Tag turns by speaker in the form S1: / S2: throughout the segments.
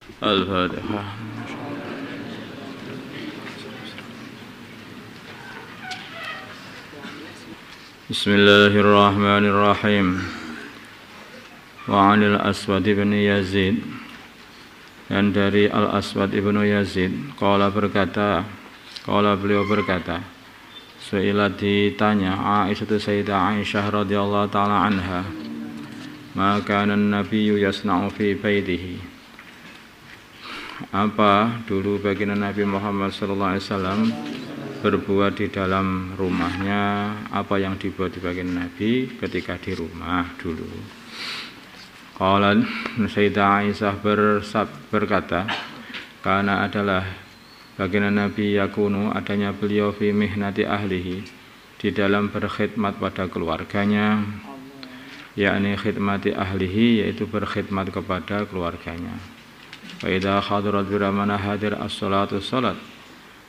S1: Al-Fatihah. Bismillahirrahmanirrahim. Wa 'anil Aswad bin Yazid, dan dari Al-Aswad ibnu Yazid, beliau berkata, su'ilat ditanya Aisyah Sayyidah Aisyah radhiyallahu ta'ala anha, ma kana an-nabiyyu yasna'u fi baitihi, apa dulu baginda Nabi Muhammad sallallahu alaihi wasallam berbuat di dalam rumahnya, apa yang dibuat di baginda Nabi ketika di rumah dulu. Qalat Sayyidah Aisyah berkata, karena adalah baginda Nabi yakunu, adanya beliau fi mihnati ahlihi, di dalam berkhidmat pada keluarganya, yakni khidmati ahlihi, yaitu berkhidmat kepada keluarganya. Wa idza hadarat biramana hadir as-salatu salat,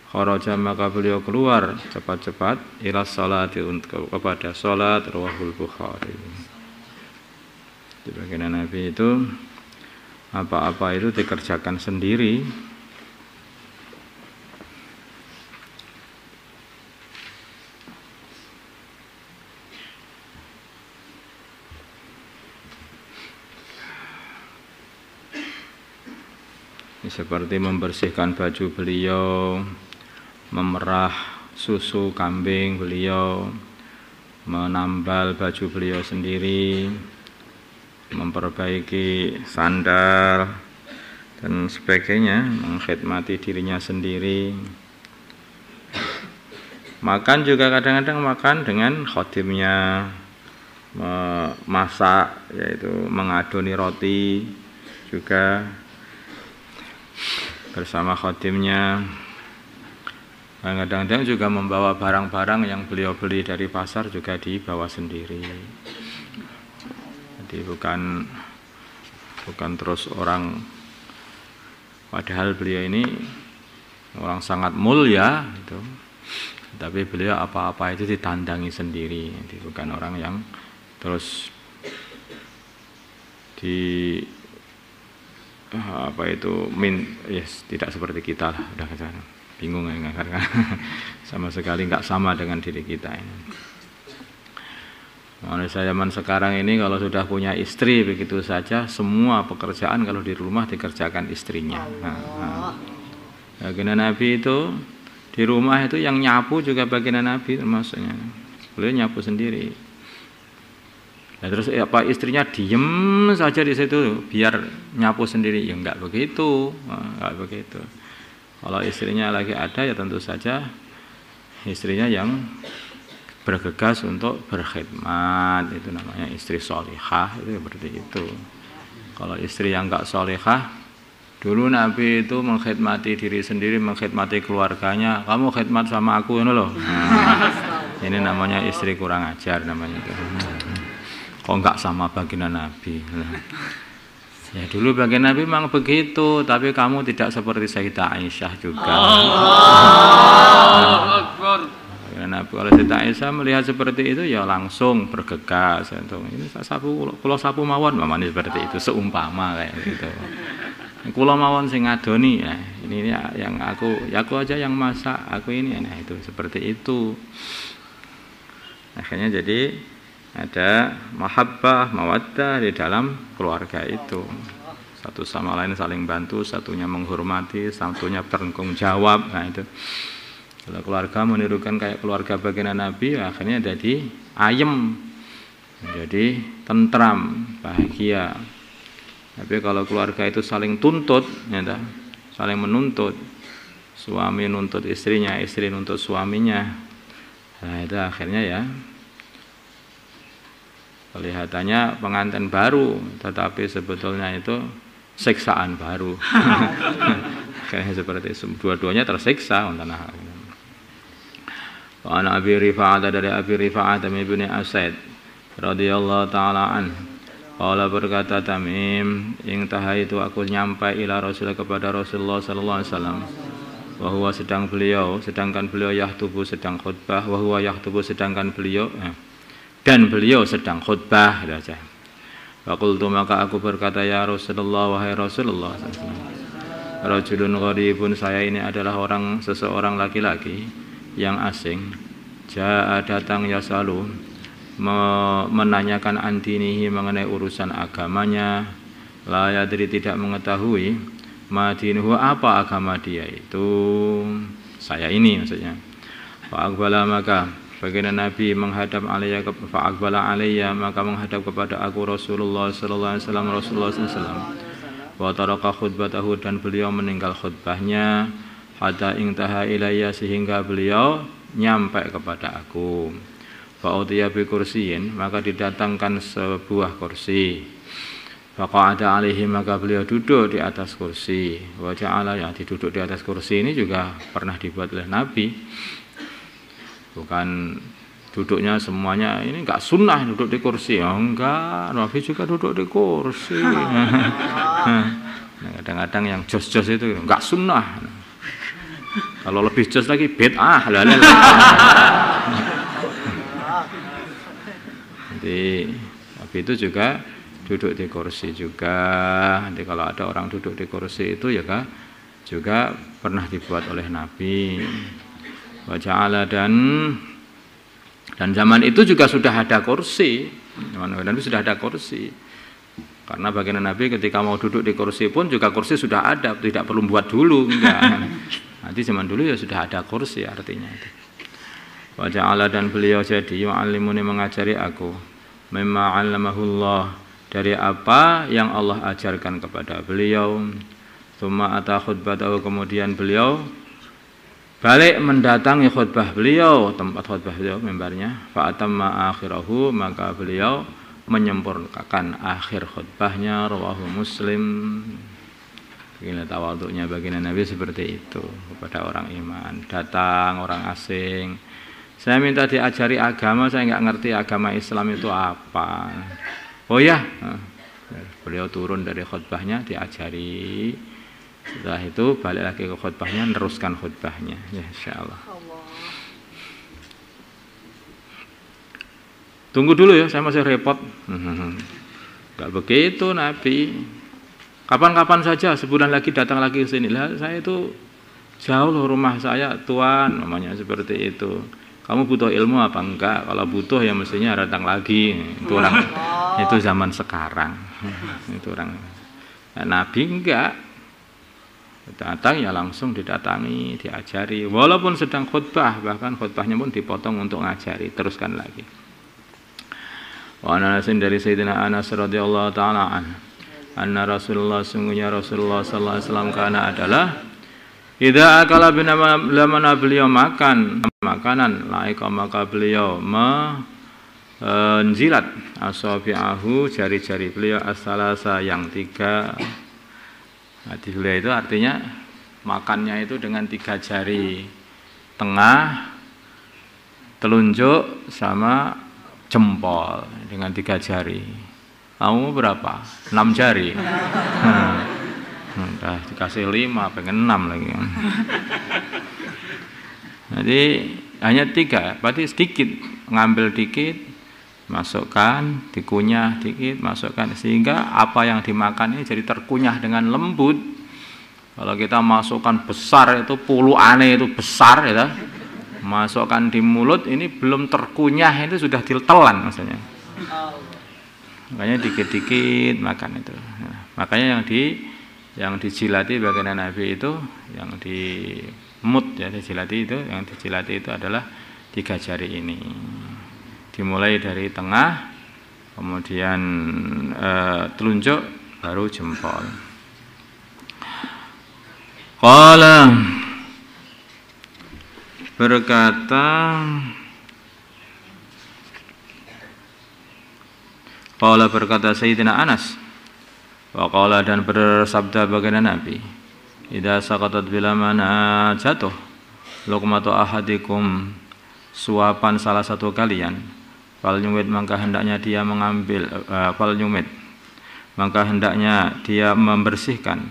S1: kharaja, maka beliau keluar cepat-cepat ila salati, kepada salat. Rawahul Bukhari. Di baginda Nabi itu apa-apa itu dikerjakan sendiri. Seperti membersihkan baju beliau, memerah susu kambing beliau, menambal baju beliau sendiri, memperbaiki sandal dan sebagainya, mengkhidmati dirinya sendiri. Makan juga kadang-kadang makan dengan khadimnya, memasak, yaitu mengadoni roti juga bersama khadimnya. Kadang-kadang juga membawa barang-barang yang beliau beli dari pasar juga dibawa sendiri. Jadi bukan terus orang, padahal beliau ini orang sangat mulia gitu. Tapi beliau apa-apa itu ditandangi sendiri. Jadi bukan orang yang terus tidak seperti kita lah, udah bingung ya, karena sama sekali nggak sama dengan diri kita ini. Manusia zaman sekarang ini kalau sudah punya istri begitu saja, semua pekerjaan kalau di rumah dikerjakan istrinya. Baginda Nabi itu di rumah itu yang nyapu juga baginda Nabi termasuknya. Beliau nyapu sendiri. Nah, terus istrinya diem saja di situ biar nyapu sendiri? Ya enggak begitu, enggak begitu. Kalau istrinya lagi ada, ya tentu saja istrinya yang bergegas untuk berkhidmat, itu namanya istri sholihah, itu seperti itu. Kalau istri yang enggak sholihah, dulu Nabi itu mengkhidmati diri sendiri, mengkhidmati keluarganya. Kamu khidmat sama aku ini loh. Ini namanya istri kurang ajar namanya itu. Kok enggak sama baginda Nabi? Ya dulu baginda Nabi memang begitu, tapi kamu tidak seperti Sayyidah Aisyah juga. Nabi, kalau Sayyidah Aisyah melihat seperti itu ya langsung bergegas. Ini kula sapu mawon, mamane seperti itu, seumpama kayak gitu. Kula mawon sing ngadoni, ya ini yang aku aja yang masak, aku ini, nah itu seperti itu. Akhirnya jadi ada mahabbah, mawaddah di dalam keluarga itu. Satu sama lain saling bantu, satunya menghormati, satunya bertanggung jawab. Nah itu. Kalau keluarga menirukan kayak keluarga baginda Nabi, akhirnya jadi ayem, jadi tentram, bahagia. Tapi kalau keluarga itu saling tuntut, ya, saling menuntut, suami nuntut istrinya, istri nuntut suaminya, nah itu akhirnya ya kelihatannya pengantin baru, tetapi sebetulnya itu siksaan baru. Kayaknya seperti itu. Dua-duanya tersiksa. Wa Abi Rifa'ah, dari Abi Rifa'ah Tamim bin Asaid radhiyallahu taala an. Qala, berkata Tamim, intaha itu aku nyampai ila Rasul, kepada Rasulullah sallallahu alaihi wasallam. Wa huwa, sedangkan beliau yahtubu, sedang khutbah. Wa huwa yahtubu, sedangkan beliau dan beliau sedang khutbah saja. Faqultu, maka aku berkata, ya Rasulullah, wahai Rasulullah sallallahu alaihi wasallam, rajulun gharibun, saya ini adalah seseorang laki-laki yang asing. Jaa datang yasalu, menanyakan antinihi mengenai urusan agamanya. La yadri tidak mengetahui madinuhu apa agama dia itu. Saya ini maksudnya. Fa aqbala maka baginda Nabi menghadap alayya, fa aqbala alayya maka menghadap kepada aku Rasulullah sallallahu alaihi wasallam, Rasulullah sallallahu alaihi wasallam. Wa taraka khutbatahu, dan beliau meninggal khutbahnya, hatta intaha ilayya sehingga beliau nyampe kepada aku. Fa utiya bi kursiyin, maka didatangkan sebuah kursi. Faqa'ada alaihi, maka beliau duduk di atas kursi. Wa ja'ala, yang diduduk di atas kursi ini juga pernah dibuat oleh Nabi. Bukan duduknya semuanya ini enggak sunnah duduk di kursi. Oh, enggak, Nabi juga duduk di kursi. Kadang-kadang yang jos-jos itu enggak sunnah. Kalau lebih jos lagi bid'ah. Jadi Nabi itu juga duduk di kursi juga. Nanti kalau ada orang duduk di kursi itu ya juga pernah dibuat oleh Nabi. Wa ja'ala, dan zaman itu juga sudah ada kursi. Zaman itu sudah ada kursi. Karena baginda Nabi ketika mau duduk di kursi pun juga kursi sudah ada, tidak perlu buat dulu, enggak. Nanti zaman dulu ya sudah ada kursi artinya itu. Wa ja'ala, dan beliau jadi yu'allimuni, mengajari aku, mimma 'allamahullah, dari apa yang Allah ajarkan kepada beliau. Tsumma ata khutbatahu, kemudian beliau balik mendatangi khutbah beliau, tempat khutbah beliau, mimbarnya. Fa atamma akhirahu, maka beliau menyempurnakan akhir khutbahnya. Rawahu Muslim. Begini tawaduknya baginda Nabi seperti itu kepada orang iman. Datang orang asing, saya minta diajari agama, saya enggak ngerti agama Islam itu apa. Oh ya, beliau turun dari khutbahnya, diajari. Setelah itu balik lagi ke khutbahnya, meneruskan khutbahnya. Ya, insyaallah. Tunggu dulu ya, saya masih repot. Enggak begitu Nabi. Kapan-kapan saja, sebulan lagi datang lagi ke sini. Lah, saya itu jauh loh rumah saya, Tuan, namanya seperti itu. Kamu butuh ilmu apa enggak? Kalau butuh ya mestinya datang lagi. Itu orang, itu zaman sekarang. Itu orang. Nah, Nabi enggak. Datang ya langsung didatangi, diajari. Walaupun sedang khutbah, bahkan khutbahnya pun dipotong untuk ngajari. Teruskan lagi. Wa anasin dari Sayyidina Anas radhiyallahu taala anna Rasulullah, sungguhnya Rasulullah sallallahu alaihi wasallam kana adalah idza akala bina beliau makan makanan laika, maka beliau menjilat asabi'ahu, jari-jari beliau as-salasa yang 3. Hadis beliau itu artinya makannya itu dengan 3 jari tengah, telunjuk sama jempol, dengan 3 jari. Kamu berapa? 6 jari. Udah dikasih 5, pengen 6 lagi. Jadi hanya 3, berarti sedikit, ngambil dikit, masukkan, dikunyah dikit, masukkan, sehingga apa yang dimakan ini jadi terkunyah dengan lembut. Kalau kita masukkan besar itu puluhannya itu besar ya, masukkan di mulut ini belum terkunyah itu sudah ditelan maksudnya. Makanya dikit-dikit makan itu. Nah, makanya yang dijilati bagian Nabi itu, yang dimut ya, dijilati itu, yang dijilati itu adalah 3 jari ini. Dimulai dari tengah, kemudian telunjuk, baru jempol. Qala, berkata Sayyidina Anas, wa qala, dan bersabda baginda Nabi, idza saqatat bila mana jatuh luqmatu ahadikum, suapan salah satu kalian, fal nyumit, maka hendaknya dia mengambil, maka hendaknya dia membersihkan,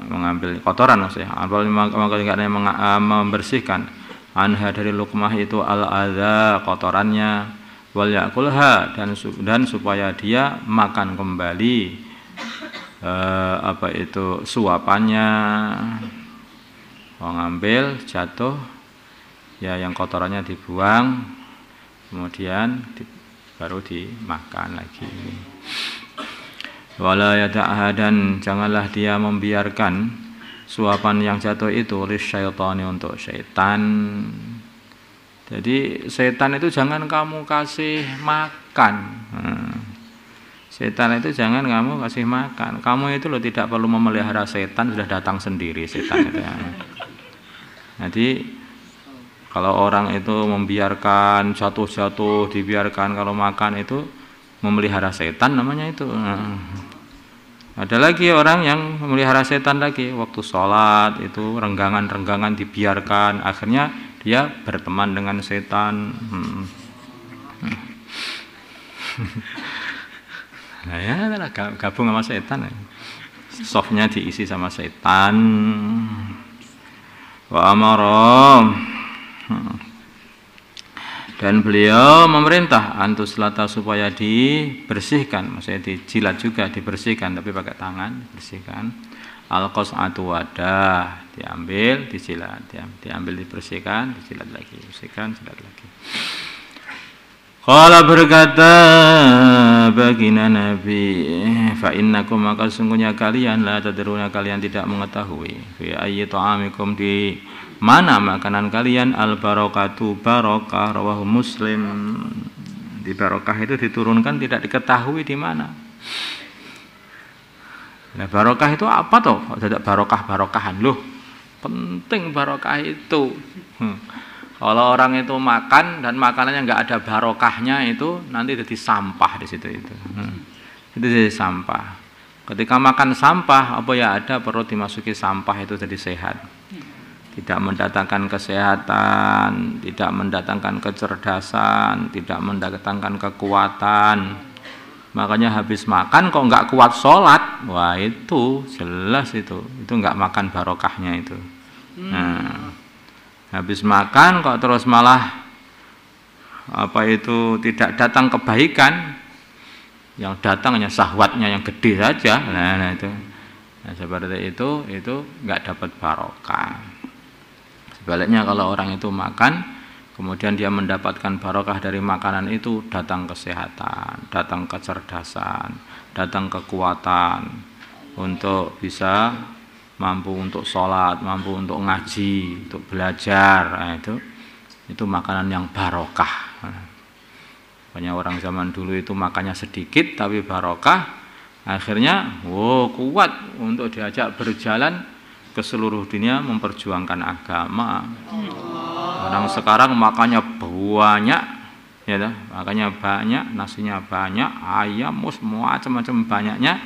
S1: mengambil kotoran maksudnya, maka hendaknya membersihkan anha, dari luqmah itu al-adza, kotorannya, wal yakulha, dan supaya dia makan kembali suapannya, ngambil jatuh, ya yang kotorannya dibuang, kemudian baru dimakan lagi. Wala yada'ha, dan janganlah dia membiarkan suapan yang jatuh itu lisyaitani, untuk syaitan. Jadi setan itu jangan kamu kasih makan. Setan itu jangan kamu kasih makan. Kamu itu loh tidak perlu memelihara setan, sudah datang sendiri setan itu. Jadi kalau orang itu membiarkan jatuh-jatuh, dibiarkan, kalau makan itu memelihara setan namanya itu. Ada lagi orang yang memelihara setan lagi, waktu sholat itu renggangan-renggangan dibiarkan, akhirnya dia berteman dengan setan. Nah ya, gabung sama setan. Softnya diisi sama setan. Wa amara, dan beliau memerintah antuslata, supaya dibersihkan, maksudnya dijilat juga, dibersihkan tapi pakai tangan, dibersihkan. Al-qas'atu wadah, diambil, dijilat, diambil, dibersihkan, dijilat lagi, bersihkan, jilat lagi. Qala, berkata baginda Nabi, fa innakum, maka sungguhnya kalian la tadruna, kalian tidak mengetahui, fi ayyi ta'amikum, di mana makanan kalian, al barokatu, barokah, rawahu Muslim. Di barokah itu diturunkan tidak diketahui di mana. Nah, barokah itu apa toh? Tidak barokah-barokahan loh. Penting barokah itu. Kalau orang itu makan dan makanannya nggak ada barokahnya, itu nanti jadi sampah di situ itu. Itu jadi sampah. Ketika makan sampah, apa ya ada perlu dimasuki sampah itu jadi sehat. Tidak mendatangkan kesehatan, tidak mendatangkan kecerdasan, tidak mendatangkan kekuatan. Makanya habis makan kok nggak kuat sholat, wah itu jelas itu nggak makan barokahnya itu. Nah, habis makan kok terus malah tidak datang kebaikan, yang datang hanya syahwatnya yang gede saja. Nah itu, nah, seperti itu nggak dapat barokah. Sebaliknya kalau orang itu makan, kemudian dia mendapatkan barokah dari makanan itu, datang kesehatan, datang kecerdasan, datang kekuatan untuk bisa mampu untuk sholat, mampu untuk ngaji, untuk belajar. Nah, itu makanan yang barokah. Banyak orang zaman dulu itu makannya sedikit tapi barokah, akhirnya kuat untuk diajak berjalan ke seluruh dunia memperjuangkan agama. Orang sekarang makannya banyak, ya dah, makannya banyak, nasinya banyak, ayam, macam-macam banyaknya.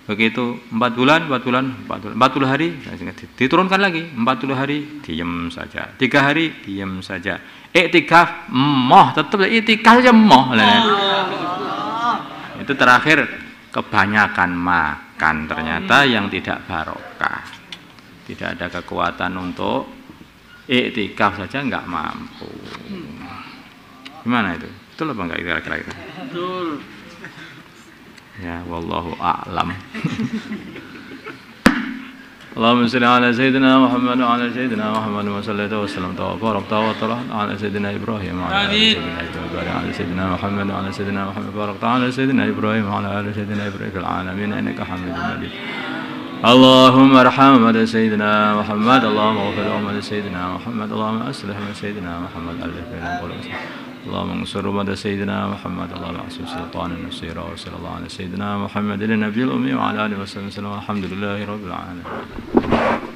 S1: Begitu 40 hari diturunkan lagi, 40 hari diam saja, 3 hari diam saja. Iktikaf tetap iktikaf saja Itu terakhir kebanyakan makan, ternyata yang tidak barokah. Tidak ada kekuatan untuk iktikaf saja nggak mampu. Gimana itu? Betul apa enggak kira-kira itu? Betul. Ya, wallahu a'lam. Allahumma shalli ala sayyidina Muhammad wa ala sayyidina Muhammad wa sallallahu wa sallam wa barakta wa ta'ala ala sayyidina Ibrahim wa ala sayyidina Muhammad wa ala sayyidina Muhammad wa barakta ala sayyidina Ibrahim wa ala sayyidina Ibrahim fil alamin innaka Hamidum Majid. اللهم ارحم محمد سيدنا محمد اللهم اغفر لهم سيدنا محمد اللهم اصلح سيدنا محمد اللهم انصر محمد سيدنا محمد اللهم اعصم سلطان النصير وصلى الله على سيدنا محمد النبي الامي وعلى اله وصحبه وسلم الحمد لله رب العالمين.